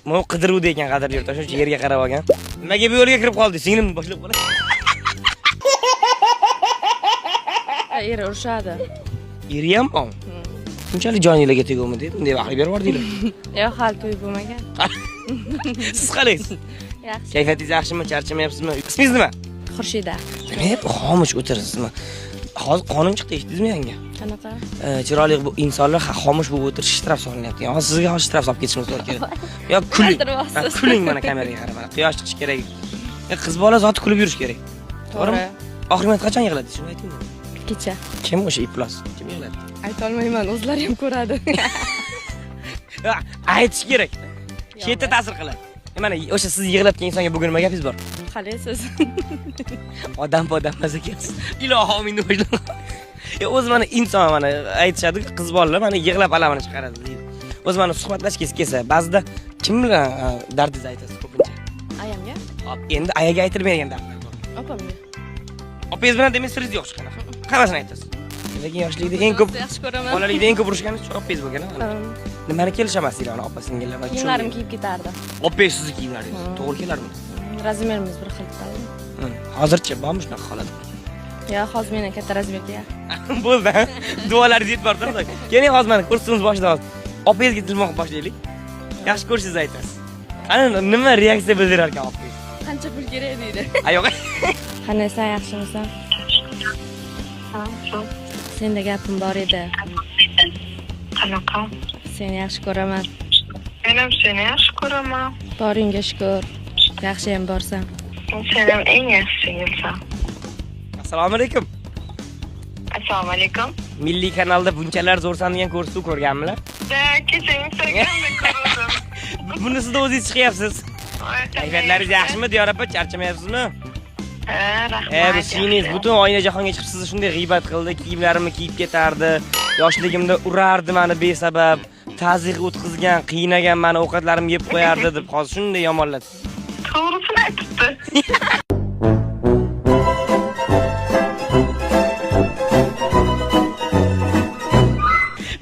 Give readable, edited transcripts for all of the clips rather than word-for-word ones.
Men qidiruvda ekan qadrli yurtdosh, o'sha yerga qarab olgan. Nimaga bu yo'lga kirib qoldi? Singlim boshlab qoldi. Eri urishadi. Eri ham bor. Shunchalik jonilarga teguvmi deb, bunday vaqt berib yubordinglar. Yo'q, hali to'y bo'lmagan. Siz qalaysiz? Yaxshi. Kayfiyatingiz yaxshimi? Charchamayapsizmi? Ismingiz nima? Xurshida. Hep xomush o'tirasizmi? Hozir qonun chiqdi, eshitdingizmi yangi? Qanaqa? Chiroyli bu insonlar xomush bo'lib o'tirish shtraf solinyapti. Hozir sizga hozir shtraf solib ketishimiz kerak. Yo, kuling. Kuling mana kameraga qarab, mana quyosh chiqish kerak. Qiz bola zoti kulib yurish kerak. To'g'rimi? Oxirgi marta qachon yig'ladi? Shuni ayting. Kecha. Kim o'sha iflos? Kim yig'ladi? Ayta olmayman, o'zlari ham ko'radi. Aytish kerak. Chetda ta'sir qiladi. Mana o'sha siz yig'latgan insonga bugun nima gapingiz bor? Qalaysiz? Odam emas ekansiz. Ilohim deb. O'zi mana inson mana aytishadi, qiz bolalar mana yig'lab alamini chiqaradi deydi. O'zi mana suhbatlashgisi kelsa, ba'zida kim bilan dardingizni aytasiz ko'pincha? Ayamga? Endi ayaga aytilmaydigan dardlar bor. Opamga. Opingiz bilan demak siringiz yo'q qanaqa. Qanaqasini aytasiz? Lekin yoshlikda eng ko'p yaxshi ko'raman. Bolalikda eng ko'p urushgani shu opingiz bo'lgan-a? Nimani kelishamasdinglar opa singillar va kiyimlarim kiyib ketardi. Opingiz sizni kiyimlaringiz to'g'ri kelarmi? Razmerimiz bir xil turadi. Hozircha bormi shunaqa holat? Yo'q, hozir meni katta razmerga. Bo'ldi. Duolaringiz yetib bordi. Keling hozir mana kursimiz boshida hozir. Opangizga tilmoq boshlaylik. Yaxshi ko'rishingizni aytasiz. Qani nima reaksiya bildirar ekan opingiz? Qancha pul kerak deydi. Yo'q. Qanaysan, yaxshimisan? Senda gapim bor edi. Qanaqa? Seni yaxshi ko'raman. Men ham seni yaxshi ko'raman. Boringga shukr. Yaxshi ham borsan. Sen ham eng yaxshi singilsan. Assalomu alaykum. Assalomu alaykum. Milliy kanalda bunchalar zo'rsan degan ko'rsatuv ko'rganmilar? Kecha Instagramda ko'rdim. Bunisida o'zingiz chiqyapsiz. Kayfiyatlaringiz yaxshimi, Diyor opa, charchamayapsizmi? Rahmat. Sizning butun oyna jahonga chiqib sizni shunday g'iybat qildi, kiyimlarimni kiyib ketardi. Yoshligimda urardi meni besabab, ta'ziq o'tkazgan, qiynagan meni, ovqatlarimni yeb qo'yardi deb hozir shunday yomonladi. To'g'risini aytibdi.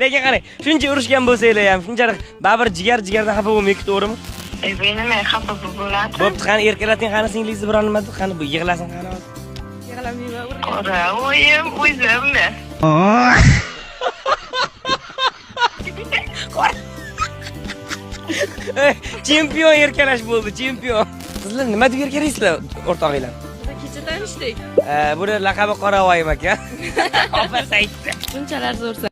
Lekin qarang, shuncha urushgan bo'lsanglar ham, shunchalik baribir jigardan xafa bo'lmaydi, to'g'rimi? Nima xafa bo'ladi? Bo'pti, qani erkalating, qani singlingizni biron nima deb, qani bu yig'lasin qani hozir. Yig'lamayman, Qora, o'yim, o'zimmi? Chempion erkalash bo'ldi, chempion. Sizlar nima deb erkalaysizlar o'rtog'inglar? Kecha tanishdik. Buni laqabi Qoravoyim aka. Opa aytdi. Bunchalar zo'rsan.